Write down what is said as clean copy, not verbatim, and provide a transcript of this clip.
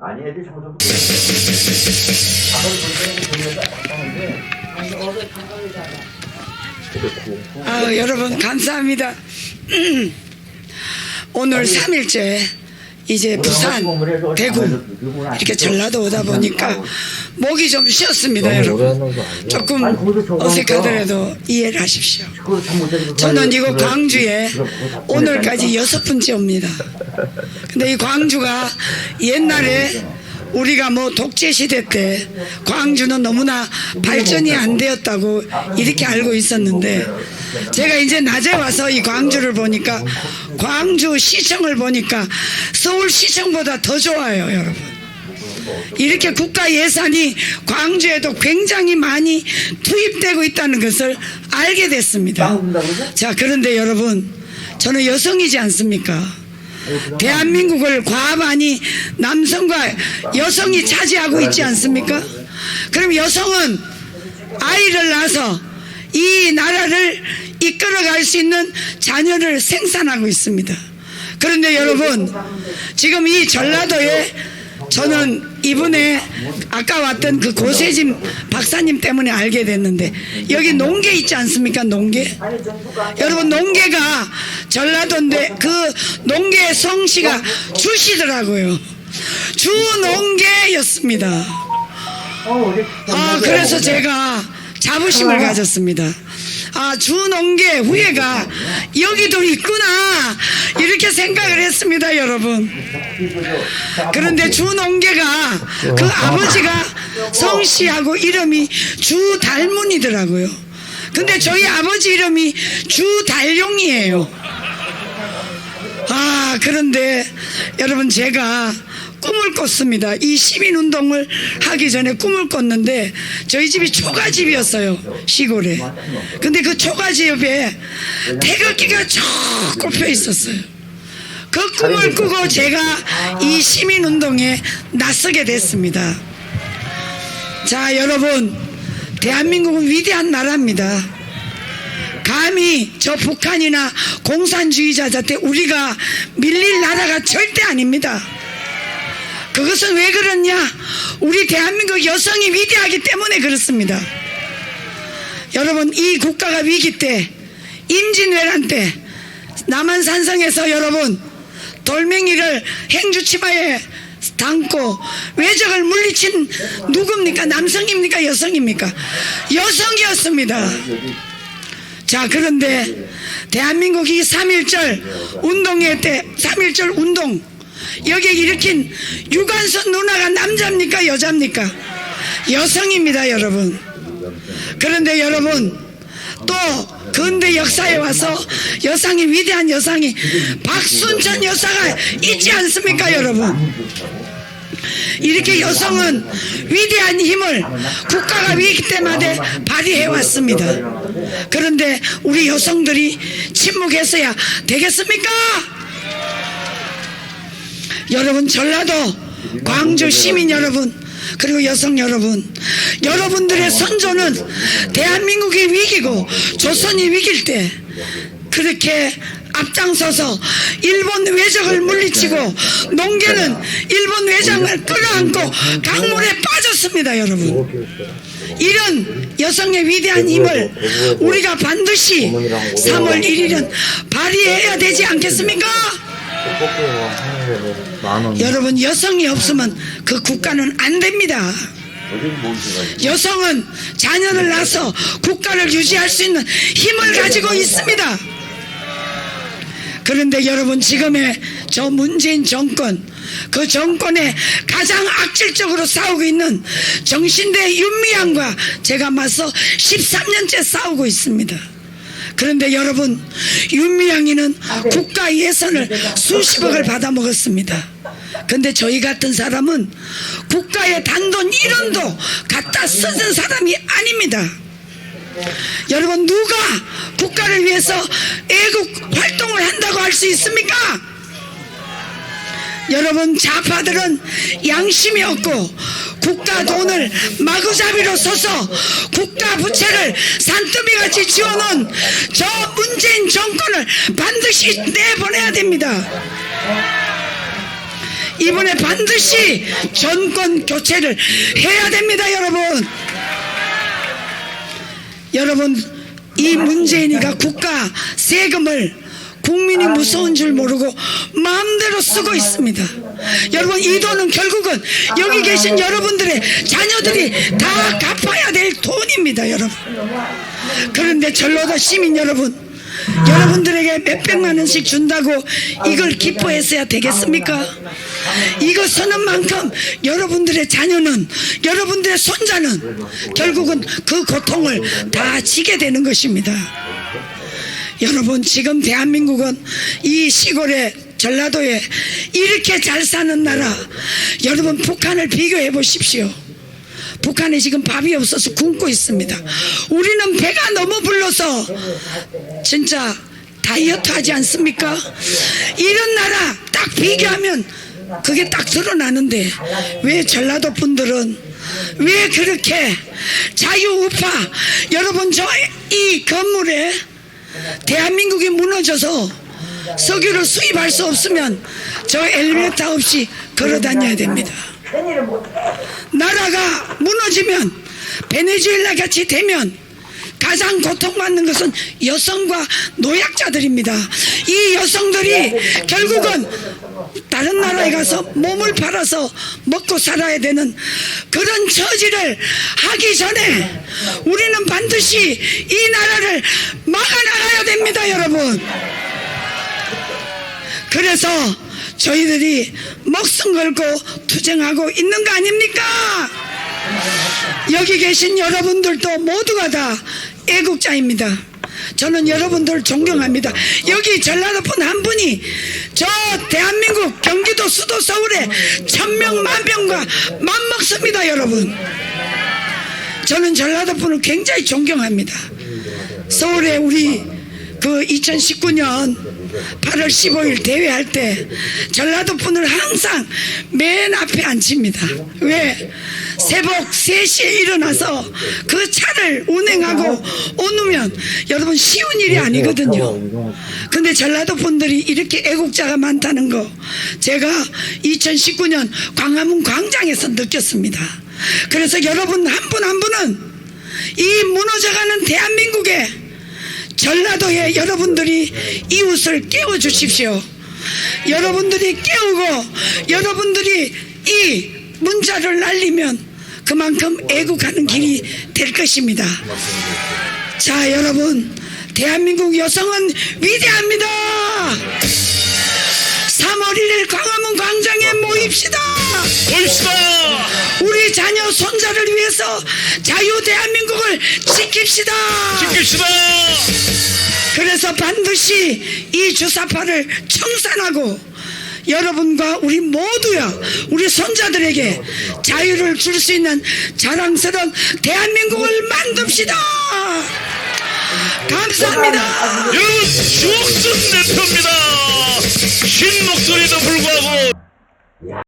아니 애들 자꾸 좀 아빠를 보니까 여러분 감사합니다. 오늘 3일째 이제 부산, 대구 이렇게 전라도 오다 보니까 목이 좀 쉬었습니다. 여러분 조금 어색하더라도 이해를 하십시오. 저는 이곳 광주에 오늘까지 6번째 옵니다. 근데 이 광주가 옛날에 우리가 뭐 독재시대 때 광주는 너무나 발전이 안 되었다고 이렇게 알고 있었는데, 제가 이제 낮에 와서 이 광주를 보니까 광주 시청을 보니까 서울시청보다 더 좋아요. 여러분, 이렇게 국가 예산이 광주에도 굉장히 많이 투입되고 있다는 것을 알게 됐습니다. 자, 그런데 여러분, 저는 여성이지 않습니까? 대한민국을 과반이 남성과 여성이 차지하고 있지 않습니까? 그럼 여성은 아이를 낳아서 이 나라를 이끌어갈 수 있는 자녀를 생산하고 있습니다. 그런데 여러분, 지금 이 전라도에 저는 이분의 아까 왔던 그 고세진 박사님 때문에 알게 됐는데, 여기 농계 있지 않습니까? 농계. 여러분, 농계가 전라도인데 그 농계 성씨가 주시더라고요. 주농계였습니다. 그래서 제가 자부심을 가졌습니다. 주농계 후예가 여기도 있구나, 이렇게 생각을 했습니다. 여러분, 그런데 주농계가 그 아버지가 성씨하고 이름이 주달문이더라고요. 근데 저희 아버지 이름이 주달용이에요. 그런데 여러분, 제가 꿈을 꿨습니다. 이 시민운동을 하기 전에 꿈을 꿨는데, 저희 집이 초가집이었어요, 시골에. 근데 그 초가집에 태극기가 쭉 꼽혀 있었어요. 그 꿈을 꾸고 제가 이 시민운동에 나서게 됐습니다. 자, 여러분, 대한민국은 위대한 나라입니다. 감히 저 북한이나 공산주의자한테 우리가 밀릴 나라가 절대 아닙니다. 그것은 왜 그렇냐? 우리 대한민국 여성이 위대하기 때문에 그렇습니다. 여러분, 이 국가가 위기 때, 임진왜란 때 남한산성에서 여러분 돌멩이를 행주치마에 담고 외적을 물리친 누굽니까? 남성입니까? 여성입니까? 여성이었습니다. 자, 그런데 대한민국이 3.1절 운동회 때 3.1절 운동 여기에 일으킨 유관순 누나가 남자입니까? 여자입니까? 여성입니다. 여러분. 그런데 여러분, 또 근대 역사에 와서 여성이, 위대한 여성이 박순천 여사가 있지 않습니까? 여러분, 이렇게 여성은 위대한 힘을 국가가 위기 때마다 발휘해 왔습니다. 그런데 우리 여성들이 침묵했어야 되겠습니까? 여러분, 전라도 광주 시민 여러분, 그리고 여성 여러분, 여러분들의 선조는 대한민국이 위기고 조선이 위길 때 그렇게 앞장서서 일본 외적을 물리치고, 농계는 일본 외장을 끌어안고 강물에 빠졌습니다. 여러분, 이런 여성의 위대한 힘을 우리가 반드시 3월 1일은 발휘해야 되지 않겠습니까? 여러분, 여성이 없으면 그 국가는 안 됩니다. 여성은 자녀를 낳아서 국가를 유지할 수 있는 힘을 가지고 있습니다. 그런데 여러분, 지금의 저 문재인 정권, 그 정권에 가장 악질적으로 싸우고 있는 정신대 윤미향과 제가 맞서 13년째 싸우고 있습니다. 그런데 여러분, 윤미향이는 국가 예산을 수십억을 받아먹었습니다. 근데 저희 같은 사람은 국가의 단돈 1원도 갖다 쓰는 사람이 아닙니다. 여러분, 누가 국가를 위해서 애국 활동을 한다고 할 수 있습니까? 여러분, 좌파들은 양심이 없고 국가 돈을 마구잡이로 써서 국가 부채를 산더미같이 지어놓은 저 문재인 정권을 반드시 내보내야 됩니다. 이번에 반드시 정권 교체를 해야 됩니다. 여러분 이 문재인이가 국가 세금을 국민이 무서운 줄 모르고 마음대로 쓰고 있습니다. 여러분 이 돈은 결국은 여기 계신 여러분들의 자녀들이 다 갚아야 될 돈입니다. 여러분. 그런데 전라도 시민 여러분들에게 몇백만 원씩 준다고 이걸 기뻐했어야 되겠습니까? 이거 쓰는 만큼 여러분들의 자녀는, 여러분들의 손자는 결국은 그 고통을 다 지게 되는 것입니다. 여러분 지금 대한민국은 이 시골에 전라도에 이렇게 잘 사는 나라, 여러분 북한을 비교해 보십시오. 북한에 지금 밥이 없어서 굶고 있습니다. 우리는 배가 너무 불러서 진짜 다이어트 하지 않습니까? 이런 나라 딱 비교하면 그게 딱 드러나는데 왜 전라도 분들은 왜 그렇게 자유우파, 여러분 저 이 건물에 대한민국이 무너져서 석유를 수입할 수 없으면 저 엘리베이터 없이 걸어 다녀야 됩니다. 나라가 무너지면 베네수엘라 같이 되면 가장 고통받는 것은 여성과 노약자들입니다. 이 여성들이 결국은 다른 나라에 가서 몸을 팔아서 먹고 살아야 되는 그런 처지를 하기 전에 우리는 반드시 이 나라를 막아나가야 됩니다. 여러분. 그래서 저희들이 목숨 걸고 투쟁하고 있는 거 아닙니까? 여기 계신 여러분들도 모두가 다 애국자입니다. 저는 여러분들 존경합니다. 여기 전라도분 한 분이 저 대한민국 경기도 수도 서울에 1000명 만명과 맞먹습니다. 여러분, 저는 전라도분을 굉장히 존경합니다. 서울에 우리 그 2019년 8월 15일 대회할 때 전라도 분을 항상 맨 앞에 앉힙니다. 왜? 새벽 3시에 일어나서 그 차를 운행하고 오면 여러분 쉬운 일이 아니거든요. 근데 전라도 분들이 이렇게 애국자가 많다는 거 제가 2019년 광화문 광장에서 느꼈습니다. 그래서 여러분 한 분 한 분은 이 무너져가는 대한민국에 전라도에 여러분들이 이웃을 깨워주십시오. 여러분들이 깨우고 여러분들이 이 문자를 날리면 그만큼 애국하는 길이 될 것입니다. 자, 여러분, 대한민국 여성은 위대합니다. 3월 1일 광화문 광장에 모입시다. 우리 자녀 손자를 위해서 자유 대한민국을 지킵시다. 그래서 반드시 이 주사파를 청산하고 여러분과 우리 모두야 우리 손자들에게 자유를 줄 수 있는 자랑스러운 대한민국을 만듭시다. 감사합니다. 여러분, 주옥순 대표입니다. 쉰 목소리도 불구하고